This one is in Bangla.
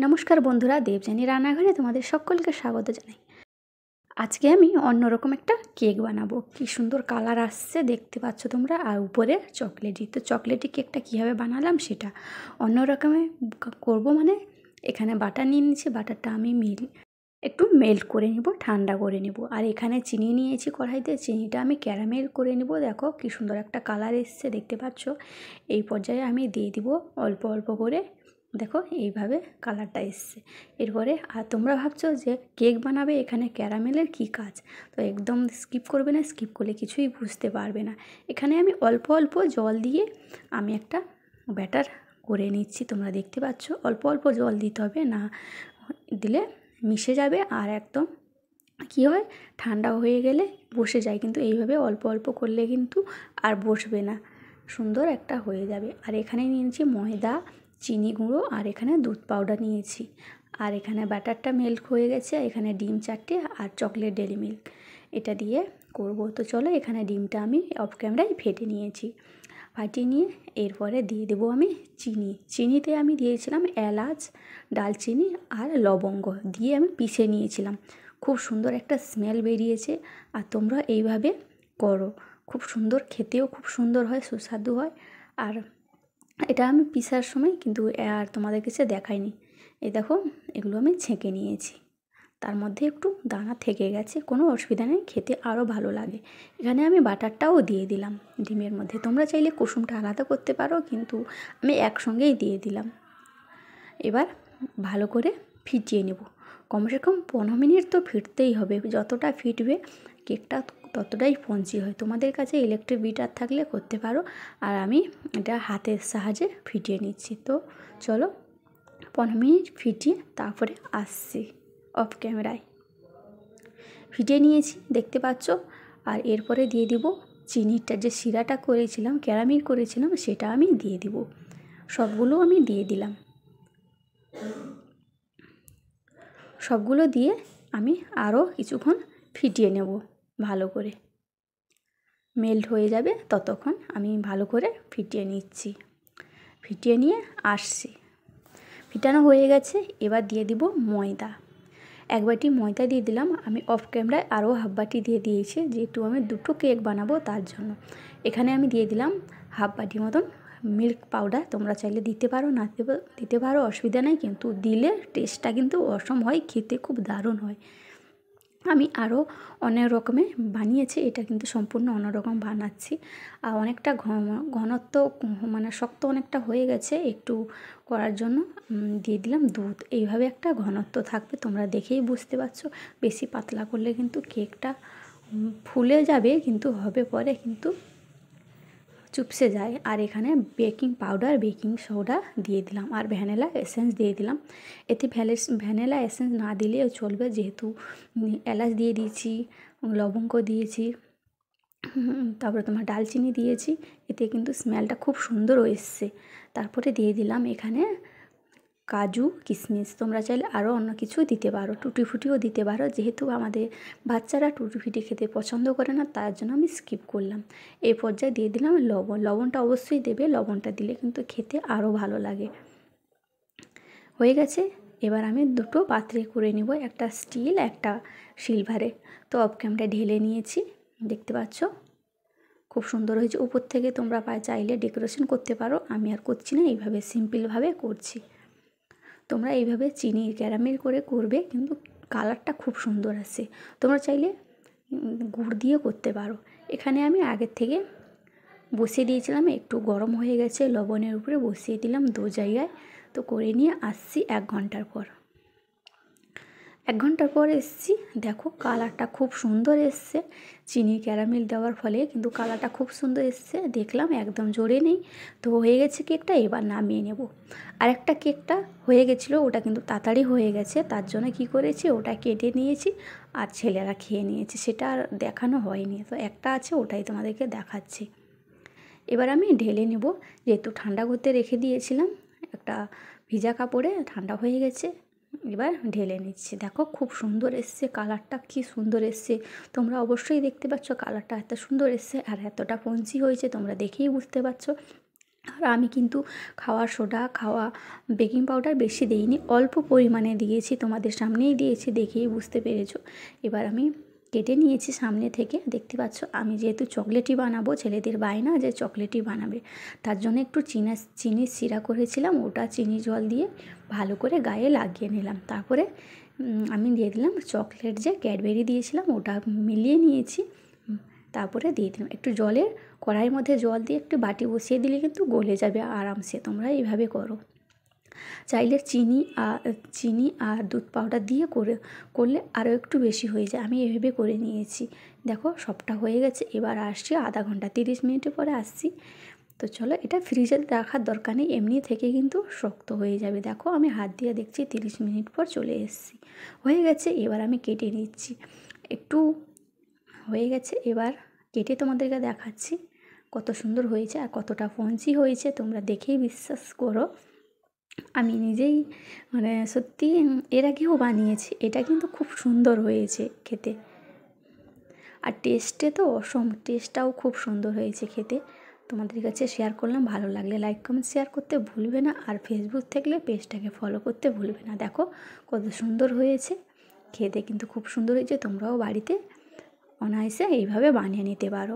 নমস্কার বন্ধুরা, দেবযানী রান্নাঘরে তোমাদের সকলকে স্বাগত জানাই। আজকে আমি অন্যরকম একটা কেক বানাবো। কি সুন্দর কালার আসছে দেখতে পাচ্ছ তোমরা, আর উপরে চকলেটি। তো চকলেটি কেকটা কীভাবে বানালাম সেটা অন্য রকমের করবো। মানে এখানে বাটার নিয়ে নিয়েছি, বাটারটা আমি একটু মেল্ট করে নিব, ঠান্ডা করে নিব। আর এখানে চিনি নিয়েছি কড়াইতে, চিনিটা আমি ক্যারামেল করে নিব। দেখো কি সুন্দর একটা কালার এসছে দেখতে পাচ্ছ। এই পর্যায়ে আমি দিয়ে দিব অল্প অল্প করে। দেখো এইভাবে কালারটা এসছে। এরপরে আর তোমরা ভাবছো যে কেক বানাবে, এখানে ক্যারামেলের কি কাজ, তো একদম স্কিপ করবে না, স্কিপ করলে কিছুই বুঝতে পারবে না। এখানে আমি অল্প অল্প জল দিয়ে আমি একটা ব্যাটার করে নিচ্ছি। তোমরা দেখতে পাচ্ছ অল্প অল্প জল দিতে হবে, না দিলে মিশে যাবে আর একদম কী হয়, ঠান্ডা হয়ে গেলে বসে যায়। কিন্তু এইভাবে অল্প অল্প করলে কিন্তু আর বসবে না, সুন্দর একটা হয়ে যাবে। আর এখানে নিয়েছি ময়দা, চিনি গুঁড়ো, আর এখানে দুধ পাউডার নিয়েছি। আর এখানে ব্যাটারটা মেল্ট হয়ে গেছে। এখানে ডিম 4টে আর চকলেট ডেরি মিল্ক, এটা দিয়ে করব। তো চলো, এখানে ডিমটা আমি অফ ক্যামেরায় ফেটে নিয়েছি। ফাটিয়ে নিয়ে এরপরে দিয়ে দেবো আমি চিনিতে আমি দিয়েছিলাম এলাচ, দালচিনি আর লবঙ্গ দিয়ে আমি পিষে নিয়েছিলাম। খুব সুন্দর একটা স্মেল বেরিয়েছে। আর তোমরা এইভাবে করো, খুব সুন্দর, খেতেও খুব সুন্দর হয়, সুস্বাদু হয়। আর এটা আমি পিষার সময় কিন্তু আর তোমাদের কাছে দেখাইনি। এই দেখো, এগুলো আমি ছেঁকে নিয়েছি। তার মধ্যে একটু দানা থেকে গেছে, কোনো অসুবিধা নেই, খেতে আরও ভালো লাগে। এখানে আমি বাটারটাও দিয়ে দিলাম ডিমের মধ্যে। তোমরা চাইলে কুসুমটা আলাদা করতে পারো, কিন্তু আমি একসঙ্গেই দিয়ে দিলাম। এবার ভালো করে ফিটিয়ে নেব। কমসে কম 15 মিনিট তো ফিরতেই হবে। যতটা ফিটবে কেকটা ততটাই স্পঞ্জি হয়। তোমাদের কাছে ইলেকট্রিক বিটার থাকলে করতে পারো, আর আমি এটা হাতের সাহায্যে ফিটিয়ে নিচ্ছি। তো চলো, 15 মিনিট ফিটিয়ে তারপরে আসছি অফ ক্যামেরায়। ফিটিয়ে নিয়েছি দেখতে পাচ্ছ। আর এরপরে দিয়ে দিব চিনিটা, যে শিরাটা করেছিলাম, ক্যারামেল করেছিলাম, সেটা আমি দিয়ে দিব। সবগুলো আমি দিয়ে দিলাম। সবগুলো দিয়ে আমি আরও কিছুক্ষণ ফিটিয়ে নেব ভালো করে। মেল্ট হয়ে যাবে ততক্ষণ আমি ভালো করে ফিটিয়ে নিচ্ছি। ফিটিয়ে নিয়ে আসছি। ফিটানো হয়ে গেছে। এবার দিয়ে দিব ময়দা। 1 বাটি ময়দা দিয়ে দিলাম। আমি অফ ক্যামেরায় আরও হাফ বাটি দিয়ে দিয়েছি, যেহেতু আমি 2টো কেক বানাবো তার জন্য। এখানে আমি দিয়ে দিলাম হাফ বাটি মতন মিল্ক পাউডার। তোমরা চাইলে দিতে পারো, না দিতে পারো, অসুবিধা নেই, কিন্তু দিলে টেস্টটা কিন্তু অসম হয়, খেতে খুব দারুণ হয়। আমি আরও অনেক রকমের বানিয়েছি, এটা কিন্তু সম্পূর্ণ অন্যরকম বানাচ্ছি। আর অনেকটা ঘনত্ব, মানে শক্ত অনেকটা হয়ে গেছে, একটু করার জন্য দিয়ে দিলাম দুধ। এইভাবে একটা ঘনত্ব থাকবে, তোমরা দেখেই বুঝতে পারছো। বেশি পাতলা করলে কিন্তু কেকটা ফুলে যাবে, কিন্তু হবে পরে কিন্তু চুপসে যায়। আর এখানে বেকিং পাউডার, বেকিং সোডা দিয়ে দিলাম, আর ভ্যানিলা এসেন্স দিয়ে দিলাম। এতে ভ্যানিলা এসেন্স না দিলেও চলবে, যেহেতু এলাচ দিয়ে দিয়েছি, লবঙ্গ দিয়েছি, তারপরে তোমার দালচিনি দিয়েছি। এতে কিন্তু স্মেলটা খুব সুন্দর এসছে। তারপরে দিয়ে দিলাম এখানে কাজু, কিশমিশ। তোমরা চাইলে আরও অন্য কিছু দিতে পারো, টুটি ফুটিও দিতে পারো। যেহেতু আমাদের বাচ্চারা টুটি ফুটি খেতে পছন্দ করে না, তার জন্য আমি স্কিপ করলাম। এই পর্যায়ে দিয়ে দিলাম লবণ। লবণটা অবশ্যই দেবে, লবণটা দিলে কিন্তু খেতে আরও ভালো লাগে। হয়ে গেছে। এবার আমি 2টো পাত্রে করে নিব, একটা স্টিল, একটা সিলভারে। তো অফ ক্যামেরা ঢেলে নিয়েছি, দেখতে পাচ্ছ খুব সুন্দর হয়েছে। উপর থেকে তোমরা চাইলে ডেকোরেশন করতে পারো, আমি আর করছি না, এইভাবে সিম্পলভাবে করছি। তোমরা এইভাবে চিনি ক্যারামেল করে করবে, কিন্তু কালারটা খুব সুন্দর আসে। তোমরা চাইলে গুড় দিয়ে করতে পারো। এখানে আমি আগের থেকে বসিয়ে দিয়েছিলাম, একটু গরম হয়ে গেছে, লবণের উপরে বসিয়ে দিলাম 2 জায়গায়। তো করে নিয়ে আসছি 1 ঘন্টার পর। 1 ঘন্টার পর এসছি, দেখো কালারটা খুব সুন্দর এসছে। চিনি ক্যারামেল দেওয়ার ফলে কিন্তু কালারটা খুব সুন্দর এসছে। দেখলাম একদম জোরে নেই। তো হয়ে গেছে কেকটা, এবার নামিয়ে নেব। আরেকটা কেকটা হয়ে গেছিলো, ওটা কিন্তু তাড়াতাড়ি হয়ে গেছে, তার জন্য কি করেছি, ওটা কেটে নিয়েছি আর ছেলেরা খেয়ে নিয়েছে, সেটা আর দেখানো হয়নি। তো একটা আছে, ওটাই তোমাদেরকে দেখাচ্ছি। এবার আমি ঢেলে নেব, যেহেতু ঠান্ডা করতে রেখে দিয়েছিলাম একটা ভিজা কাপড়ে, ঠান্ডা হয়ে গেছে। এবার ঢেলে নিচ্ছি। দেখো খুব সুন্দর এসছে, কালারটা কি সুন্দর এসছে। তোমরা অবশ্যই দেখতে পাচ্ছ কালারটা এত সুন্দর এসছে, আর এতটা পঞ্চি হয়েছে, তোমরা দেখেই বুঝতে পারছো। আর আমি কিন্তু খাওয়ার সোডা, বেকিং পাউডার বেশি দিইনি, অল্প পরিমাণে দিয়েছি, তোমাদের সামনেই দিয়েছি, দেখেই বুঝতে পেরেছো। এবার আমি কেটে নিয়েছি সামনে থেকে, দেখতে পাচ্ছ। আমি যেহেতু চকলেটই বানাবো, ছেলেদের বায়না যে চকলেটই বানাবে, তার জন্য একটু চিনির সিরা করেছিলাম, ওটা চিনি জল দিয়ে ভালো করে গায়ে লাগিয়ে নিলাম। তারপরে আমি দিয়ে দিলাম চকলেট, যে ক্যাডবেরি দিয়েছিলাম ওটা মিলিয়ে নিয়েছি, তারপরে দিয়ে দিলাম একটু জলের কড়াইয়ের মধ্যে জল দিয়ে একটু বাটি বসিয়ে দিলে কিন্তু গলে যাবে আরামসে। তোমরা এইভাবে করো। চাইলে চিনি আর দুধ পাউডার দিয়ে করলে আরও একটু বেশি হয়ে যায়। আমি এভাবে করে নিয়েছি। দেখো সবটা হয়ে গেছে। এবার আসছি আধা ঘন্টা 30 মিনিটের পরে আসছি। তো চলো, এটা ফ্রিজে রাখার দরকার নেই, এমনি থেকে কিন্তু শক্ত হয়ে যাবে। দেখো আমি হাত দিয়ে দেখছি 30 মিনিট পর চলে এসেছি, হয়ে গেছে। এবার আমি কেটে নিচ্ছি, একটু হয়ে গেছে। এবার কেটে তোমাদেরকে দেখাচ্ছি কত সুন্দর হয়েছে আর কতটা ফঞ্চি হয়েছে, তোমরা দেখেই বিশ্বাস করো। আমি নিজেই মানে সত্যি এর আগেও বানিয়েছি, এটা কিন্তু খুব সুন্দর হয়েছে খেতে। আর টেস্টটাও খুব সুন্দর হয়েছে খেতে। তোমাদের কাছে শেয়ার করলাম, ভালো লাগলে লাইক কমেন্ট শেয়ার করতে ভুলবে না। আর ফেসবুক থাকলে পেজটাকে ফলো করতে ভুলবে না। দেখো কত সুন্দর হয়েছে, খেতে কিন্তু খুব সুন্দর হয়েছে। তোমরাও বাড়িতে অনায়াসে এইভাবে বানিয়ে নিতে পারো।